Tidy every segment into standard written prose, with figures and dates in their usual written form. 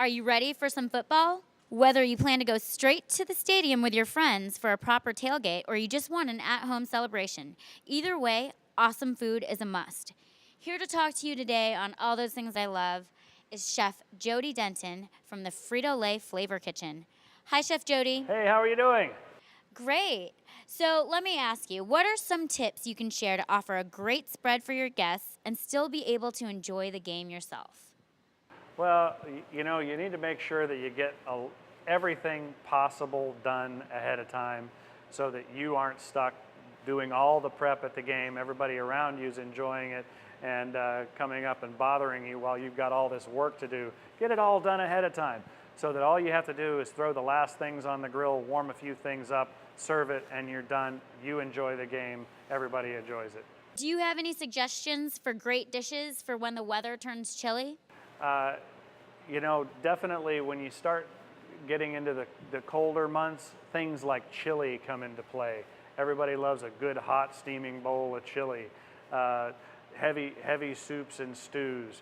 Are you ready for some football? Whether you plan to go straight to the stadium with your friends for a proper tailgate or you just want an at-home celebration, either way, awesome food is a must. Here to talk to you today on all those things I love is Chef Jody Denton from the Frito-Lay Flavor Kitchen. Hi, Chef Jody. Hey, how are you doing? Great. So let me ask you, what are some tips you can share to offer a great spread for your guests and still be able to enjoy the game yourself? Well, you need to make sure that you get everything possible done ahead of time so that you aren't stuck doing all the prep at the game. Everybody around you is enjoying it and coming up and bothering you while you've got all this work to do. Get it all done ahead of time so that all you have to do is throw the last things on the grill, warm a few things up, serve it, and you're done. You enjoy the game. Everybody enjoys it. Do you have any suggestions for great dishes for when the weather turns chilly? Definitely when you start getting into the colder months, things like chili come into play. Everybody loves a good hot steaming bowl of chili. Heavy soups and stews.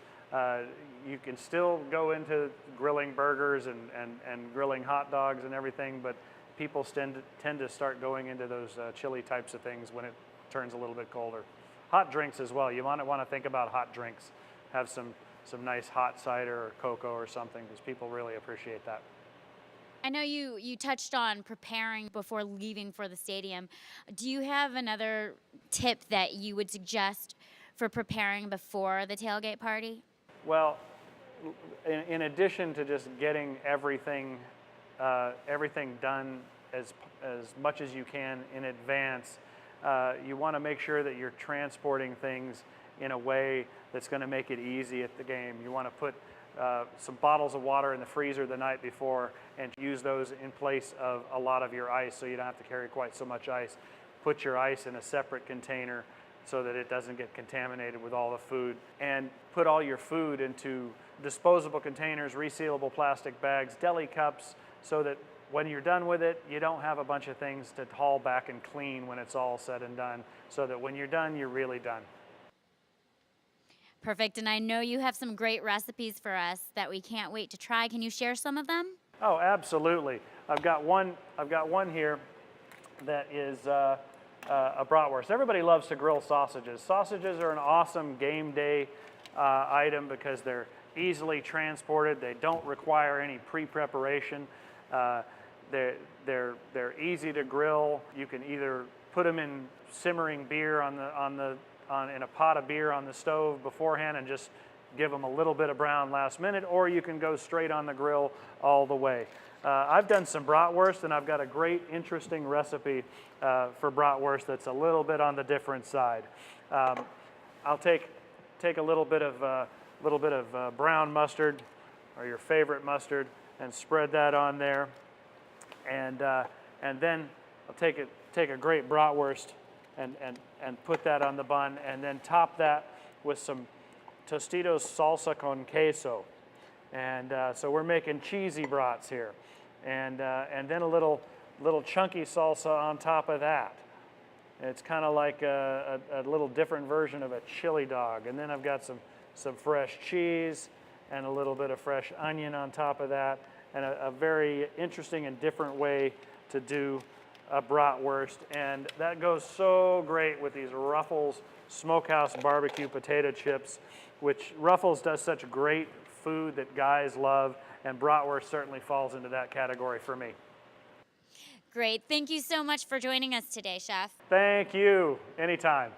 You can still go into grilling burgers and grilling hot dogs and everything, but people tend to start going into those chili types of things when it turns a little bit colder. Hot drinks as well. You want to think about hot drinks. Have some nice hot cider or cocoa or something because people really appreciate that. I know you touched on preparing before leaving for the stadium. Do you have another tip that you would suggest for preparing before the tailgate party? Well, in addition to just getting everything done as much as you can in advance, you want to make sure that you're transporting things in a way that's going to make it easy at the game. You want to put some bottles of water in the freezer the night before and use those in place of a lot of your ice so you don't have to carry quite so much ice. Put your ice in a separate container so that it doesn't get contaminated with all the food. And put all your food into disposable containers, resealable plastic bags, deli cups, so that when you're done with it, you don't have a bunch of things to haul back and clean when it's all said and done, so that when you're done, you're really done. Perfect, and I know you have some great recipes for us that we can't wait to try. Can you share some of them? Oh, absolutely. I've got one here that is a bratwurst. Everybody loves to grill sausages. Sausages are an awesome game day item because they're easily transported. They don't require any pre-preparation. They're easy to grill. You can either put them in simmering beer in a pot of beer on the stove beforehand and just give them a little bit of brown last minute, or you can go straight on the grill all the way. I've done some bratwurst, and I've got a great, interesting recipe for bratwurst that's a little bit on the different side. I'll take a little bit of brown mustard, or your favorite mustard, and spread that on there, and then I'll take a great bratwurst and put that on the bun, and then top that with some Tostitos salsa con queso. And so we're making cheesy brats here. And then a little chunky salsa on top of that. It's kind of like a little different version of a chili dog. And then I've got some fresh cheese and a little bit of fresh onion on top of that, and a very interesting and different way to do a bratwurst. And that goes so great with these Ruffles Smokehouse Barbecue potato chips, which Ruffles does such great food that guys love, and bratwurst certainly falls into that category for me. Great. Thank you so much for joining us today, Chef. Thank you. Anytime.